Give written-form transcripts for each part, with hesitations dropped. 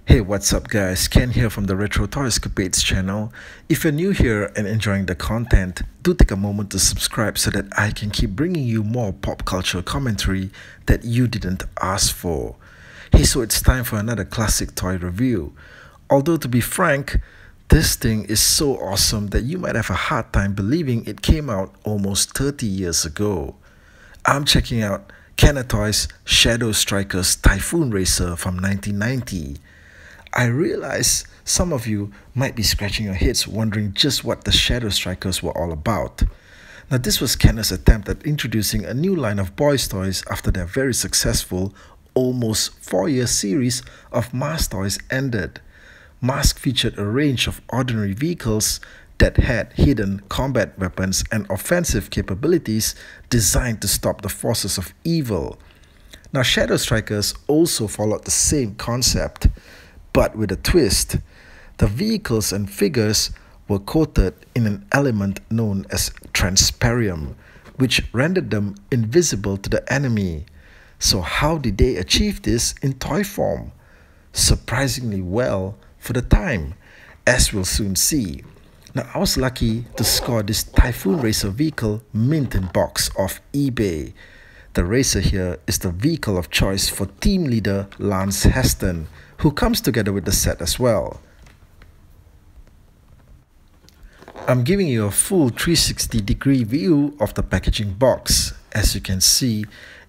Hey, what's up guys, Ken here from the Retro Toys channel. If you're new here and enjoying the content, do take a moment to subscribe so that I can keep bringing you more pop culture commentary that you didn't ask for. Hey, so it's time for another classic toy review. Although to be frank, this thing is so awesome that you might have a hard time believing it came out almost 30 years ago. I'm checking out Kenner Toys Shadow Strikers Typhoon Racer from 1990. I realize some of you might be scratching your heads wondering just what the Shadow Strikers were all about. Now, this was Kenner's attempt at introducing a new line of boys' toys after their very successful, almost 4-year series of M.A.S.K toys ended. M.A.S.K featured a range of ordinary vehicles that had hidden combat weapons and offensive capabilities designed to stop the forces of evil. Now, Shadow Strikers also followed the same concept, but with a twist. The vehicles and figures were coated in an element known as transparium, which rendered them invisible to the enemy. So how did they achieve this in toy form? Surprisingly well for the time, as we'll soon see. Now, I was lucky to score this Typhoon Racer vehicle mint in box off eBay. The racer here is the vehicle of choice for team leader Lance Heston, who comes together with the set as well. I'm giving you a full 360-degree view of the packaging box. As you can see,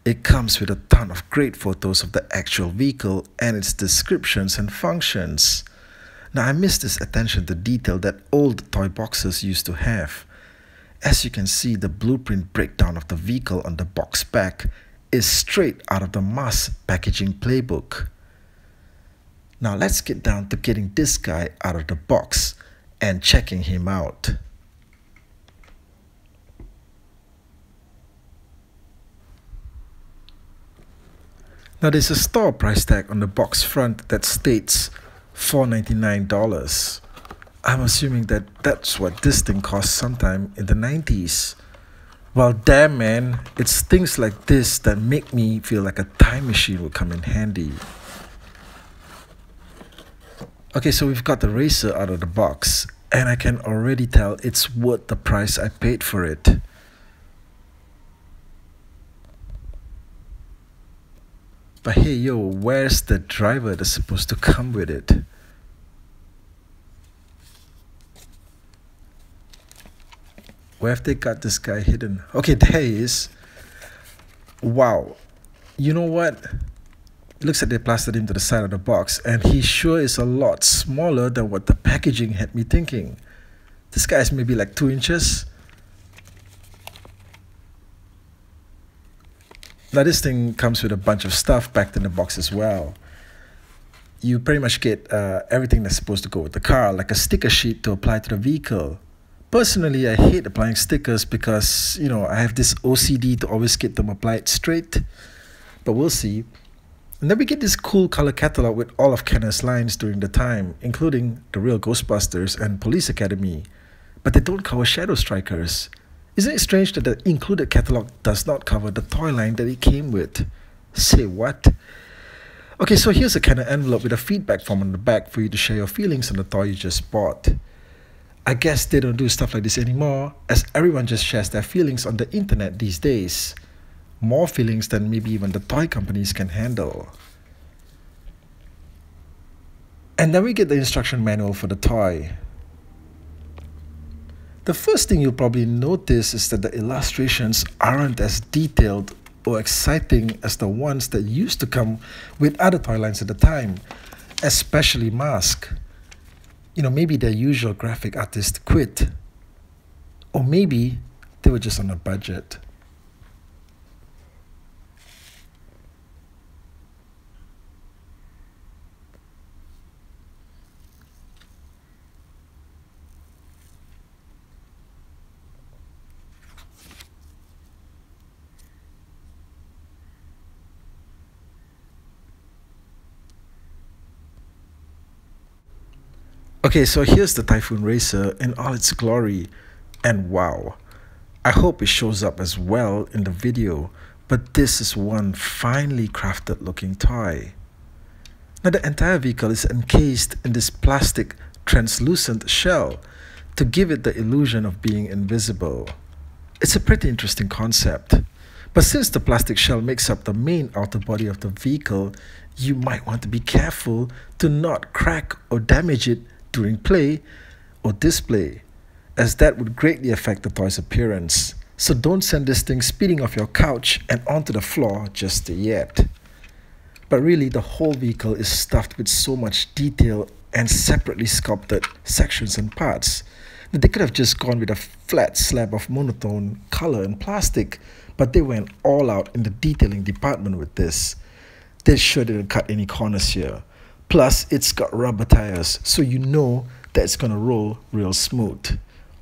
it comes with a ton of great photos of the actual vehicle and its descriptions and functions. Now, I miss this attention to detail that old toy boxes used to have. As you can see, the blueprint breakdown of the vehicle on the box back is straight out of the M.A.S.K packaging playbook. Now let's get down to getting this guy out of the box and checking him out. Now there's a store price tag on the box front that states $499. I'm assuming that that's what this thing cost sometime in the 90s. Well, damn man, it's things like this that make me feel like a time machine will come in handy. Okay, so we've got the racer out of the box, and I can already tell it's worth the price I paid for it. But hey yo, where's the driver that's supposed to come with it? Where have they got this guy hidden? Okay, there he is. Wow. You know what? It looks like they plastered him to the side of the box, and he sure is a lot smaller than what the packaging had me thinking. This guy is maybe like 2 inches. Now this thing comes with a bunch of stuff packed in the box as well. You pretty much get everything that's supposed to go with the car, like a sticker sheet to apply to the vehicle. Personally, I hate applying stickers because, you know, I have this OCD to always get them applied straight. But we'll see. And then we get this cool color catalog with all of Kenner's lines during the time, including the real Ghostbusters and Police Academy. But they don't cover Shadow Strikers. Isn't it strange that the included catalog does not cover the toy line that it came with? Say what? Okay, so here's a Kenner envelope with a feedback form on the back for you to share your feelings on the toy you just bought. I guess they don't do stuff like this anymore, as everyone just shares their feelings on the internet these days. More feelings than maybe even the toy companies can handle. And then we get the instruction manual for the toy. The first thing you'll probably notice is that the illustrations aren't as detailed or exciting as the ones that used to come with other toy lines at the time, especially M.A.S.K. You know, maybe their usual graphic artist quit. Or maybe they were just on a budget. Okay, so here's the Typhoon Racer in all its glory, and wow, I hope it shows up as well in the video, but this is one finely crafted looking toy. Now the entire vehicle is encased in this plastic translucent shell to give it the illusion of being invisible. It's a pretty interesting concept. But since the plastic shell makes up the main outer body of the vehicle, you might want to be careful to not crack or damage it during play or display, as that would greatly affect the toy's appearance. So don't send this thing speeding off your couch and onto the floor just yet. But really, the whole vehicle is stuffed with so much detail and separately sculpted sections and parts that they could have just gone with a flat slab of monotone color and plastic, but they went all out in the detailing department with this. They sure didn't cut any corners here. Plus, it's got rubber tires, so you know that it's gonna roll real smooth.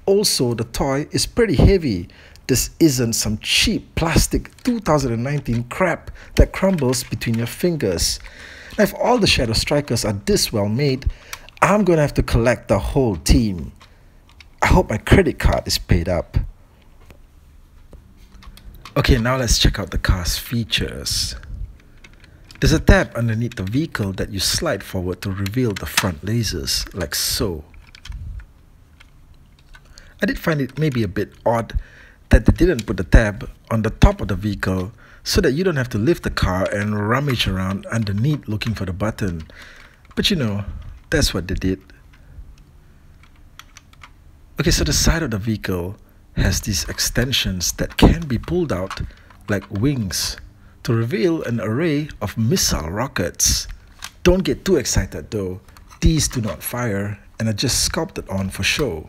Also, the toy is pretty heavy. This isn't some cheap plastic 2019 crap that crumbles between your fingers. Now, if all the Shadow Strikers are this well made, I'm gonna have to collect the whole team. I hope my credit card is paid up. Okay, now let's check out the car's features. There's a tab underneath the vehicle that you slide forward to reveal the front lasers, like so. I did find it maybe a bit odd that they didn't put the tab on the top of the vehicle so that you don't have to lift the car and rummage around underneath looking for the button. But you know, that's what they did. Okay, so the side of the vehicle has these extensions that can be pulled out like wings to reveal an array of missile rockets. Don't get too excited though. These do not fire and are just sculpted on for show.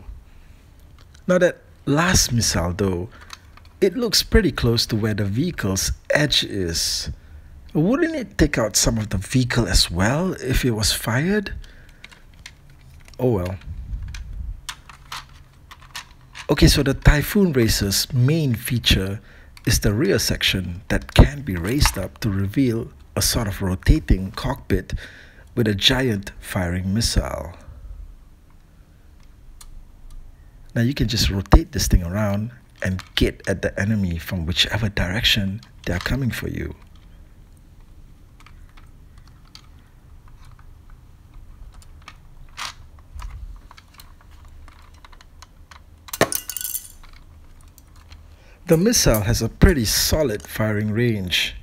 Now that last missile though, it looks pretty close to where the vehicle's edge is. Wouldn't it take out some of the vehicle as well if it was fired? Oh well. Okay, so the Typhoon Racer's main feature is the rear section that can be raised up to reveal a sort of rotating cockpit with a giant firing missile. Now you can just rotate this thing around and get at the enemy from whichever direction they are coming for you. The missile has a pretty solid firing range.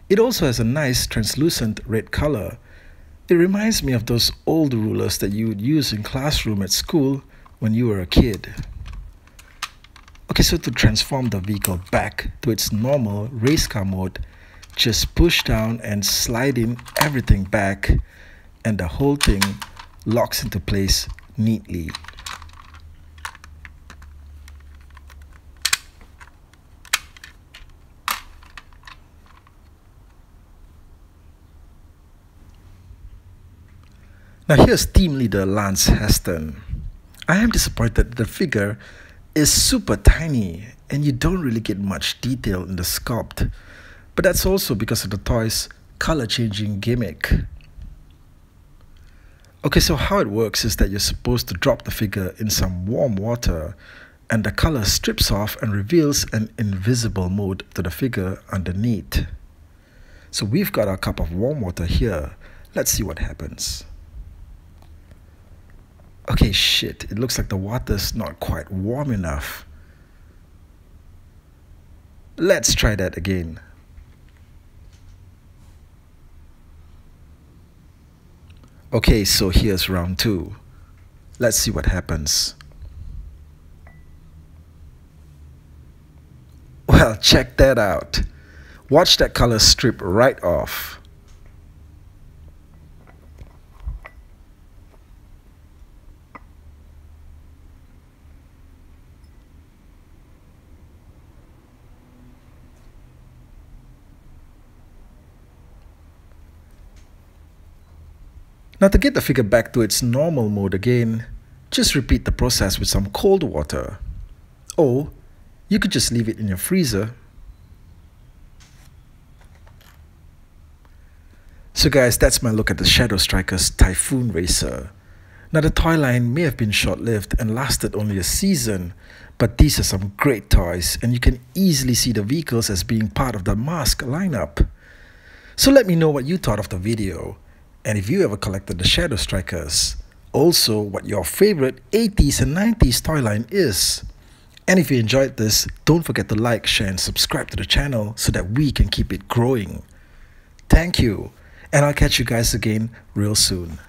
It also has a nice translucent red color. It reminds me of those old rulers that you would use in classroom at school when you were a kid. Okay, so to transform the vehicle back to its normal race car mode, just push down and slide in everything back and the whole thing locks into place neatly. Now here's team leader Lance Heston. I am disappointed that the figure is super tiny and you don't really get much detail in the sculpt, but that's also because of the toy's color changing gimmick. Okay, so how it works is that you're supposed to drop the figure in some warm water and the color strips off and reveals an invisible mode to the figure underneath. So we've got our cup of warm water here. Let's see what happens. Okay, shit, it looks like the water's not quite warm enough. Let's try that again. Okay, so here's round 2. Let's see what happens. Well, check that out. Watch that color strip right off. Now to get the figure back to its normal mode again, just repeat the process with some cold water. Or you could just leave it in your freezer. So guys, that's my look at the Shadow Strikers Typhoon Racer. Now the toy line may have been short-lived and lasted only a season, but these are some great toys and you can easily see the vehicles as being part of the M.A.S.K lineup. So let me know what you thought of the video. and if you ever collected the Shadow Strikers. Also, what your favorite 80s and 90s toy line is. And if you enjoyed this, don't forget to like, share and subscribe to the channel so that we can keep it growing. Thank you, and I'll catch you guys again real soon.